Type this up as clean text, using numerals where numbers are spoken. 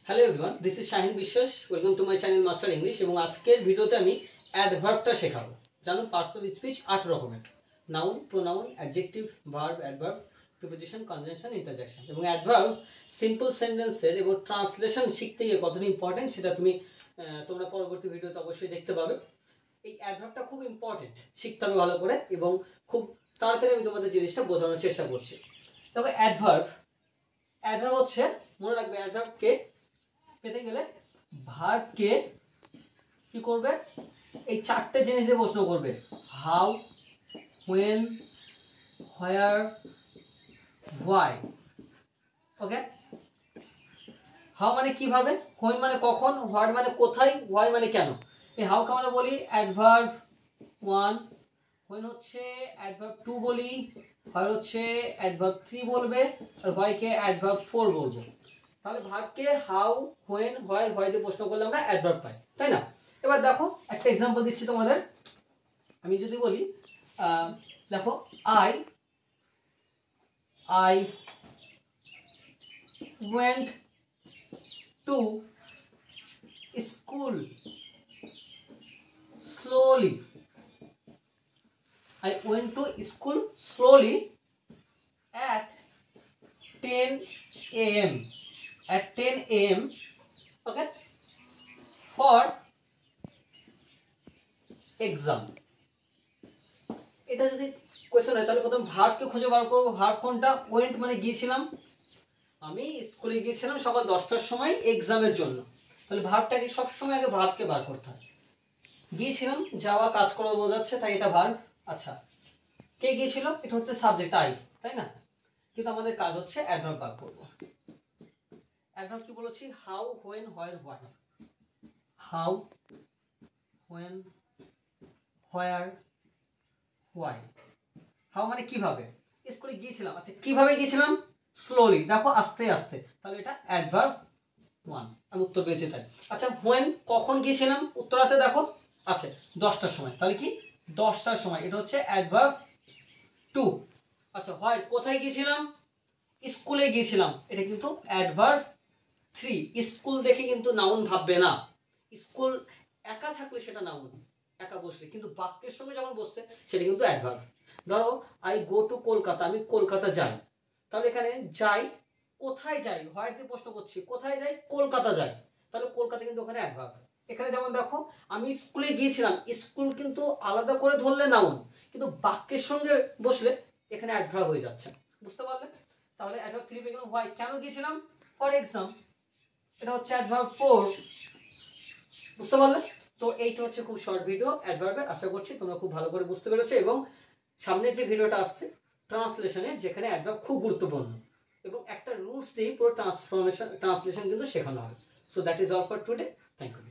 Hello everyone, this is Shahin Biswas. Welcome to my channel master English. এবং আজকের ভিডিওতে আমি অ্যাডভার্বটা শেখাবো। জানো পার্টস অফ স্পিচ 8 রকমের: noun, pronoun, adjective, verb, adverb, preposition, conjunction, interjection. এবং অ্যাডভার্ব সিম্পল সেন্টেন্সের এবং ট্রান্সলেশন শিখতে গিয়ে কতটা ইম্পর্টেন্ট সেটা তোমরা পরবর্তী ভিডিওতে অবশ্যই দেখতে পাবে। এই অ্যাডভার্বটা খুব ইম্পর্টেন্ট, শিখতে হবে ভালো করে এবং খুব তাড়াতাড়ি আমি তোমাদের জিনিসটা বোঝানোর চেষ্টা করছি। তবে অ্যাডভার্ব হচ্ছে, মনে রাখবে, অ্যাডভার্বকে পেতে গেলে ভার্বকে কি করবে? এই চারটে জিনিস দিয়ে প্রশ্ন করবে: how, when, where, why. Okay, how মানে কিভাবে, হোয়েন মানে কখন, হোয়ার মানে কোথায়, হোয়াই মানে কেন। এই হাউ কে আমরা বলি অ্যাডভার্ব 1, হোয়েন হচ্ছে অ্যাডভার্ব 2 বলি, হোয়ার হচ্ছে অ্যাডভার্ব 3 বলবে, আর হোয়াইকে অ্যাডভার্ব 4 বলবো। তাহলে ভার্বকে হাউ, হোয়েন, হোয়ার, হোয়াই দিয়ে প্রশ্ন করলে আমরা অ্যাডভার্ব পাই, তাই না? এবার দেখো একটা এক্সাম্পল দিচ্ছি তোমাদের। আমি যদি বলি দেখো, I went to school slowly. I went to school slowly at 10 a.m. At 10 a.m. Okay, for exam. এটা যদি কোশ্চেন হয় তাহলে প্রথম ভার্বকে খুঁজে বার করবো। ভার্ব কোনটা? ওয়েন্ট মানে গিয়েছিলাম, আমি স্কুলে গিয়েছিলাম সকাল 10টার সময় এক্সামের জন্য। তাহলে ভার্বটাকে সবসময় আগে ভার্বকে বার করতে হয়। গিয়েছিলাম, যাওয়া, কাজ করা বোঝাচ্ছে, তাই এটা ভার্ব। আচ্ছা, কে গিয়েছিল? এটা হচ্ছে সাবজেক্ট আই, তাই না? কিন্তু আমাদের কাজ হচ্ছে অ্যাডভার্ব বার করব। অ্যাডভার্ব কি বলেছি? How, when, where, why. How, when, where, why. How মানে কিভাবে, স্কুলে গিয়েছিলাম। আচ্ছা, কিভাবে গিয়েছিলাম? স্লোলি, দেখো আস্তে আস্তে। তাহলে এটা অ্যাডভার্ব 1, আমি উত্তর পেয়েছি তাই। আচ্ছা, হোয়েন কখন গিয়েছিলাম? উত্তর আছে দেখো, আছে 10টার সময়। তাহলে কি 10টার সময়, এটা হচ্ছে অ্যাডভার্ব 2। আচ্ছা, হোয়াই কোথায় গিয়েছিলাম? স্কুলে গিয়েছিলাম, এটা কিন্তু অ্যাডভার্ব 3। স্কুল দেখে কিন্তু নাউন ভাববে না। স্কুল একা থাকলে সেটা নাউন, একা বসলে, কিন্তু বাক্যের সঙ্গে যখন বসছে সেটা কিন্তু অ্যাডভার্ব। ধরো আই গো টু কলকাতা, আমি কলকাতা যাই। তাহলে এখানে যাই, কোথায় যাই? হোয়াই দিয়ে প্রশ্ন করছি, কোথায় যাই? কলকাতা যাই। তাহলে কলকাতা কিন্তু ওখানে অ্যাডভার্ব। এখানে যেমন দেখো, আমি স্কুলে গিয়েছিলাম, স্কুল কিন্তু আলাদা করে ধরলে নাউন, কিন্তু বাক্যের সঙ্গে বসলে এখানে অ্যাডভার্ব হয়ে যাচ্ছে। বুঝতে পারলে? তাহলে অ্যাডভার্ব 3 পেয়ে গেলাম। হোয়াই, কেন গিয়েছিলাম? ফর এক্সাম, এটা হচ্ছে অ্যাডভার্ব 4। বুঝতে পারলে? তো এইটা হচ্ছে খুব শর্ট ভিডিও অ্যাডভার্বের। আশা করছি তোমরা খুব ভালো করে বুঝতে পেরেছো। এবং সামনের যে ভিডিওটা আসছে ট্রান্সলেশনের, যেখানে অ্যাডভার্ব খুব গুরুত্বপূর্ণ এবং একটা রুলস দিয়ে পুরো ট্রান্সলেশন কিন্তু শেখানো হয়। So that is all for today. Thank you.